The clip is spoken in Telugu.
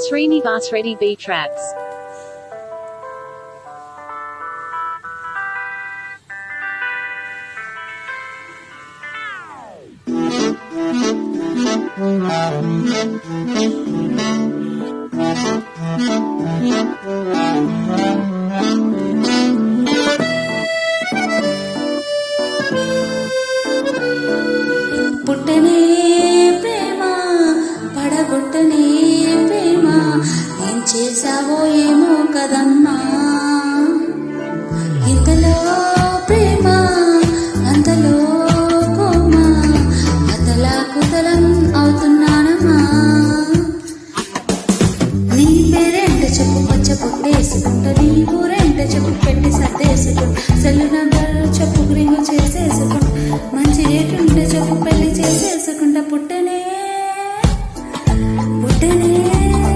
Srinivas Reddy B Tracks. పుట్టనే ప్రేమ పడగొట్టనే ప్రేమ ఏం చేసావో ఏమో కదమ్మా ఇంతలో ప్రేమ అంతలో కోమా అతలా కుతలం అవుతున్నానమ్మా నీ పేరేంట చెప్పు పచ్చ పుట్టేసుకుంటా నీ ఊరేంట చెప్పు పెట్టి సర్దేసుకుంటా సెల్లు నంబర్ చెప్పు గ్రింగు చేసేసుకుంటా మంచి రేటుంటే చెప్పు పెళ్లి చేసేసుకుంటా పుట్ట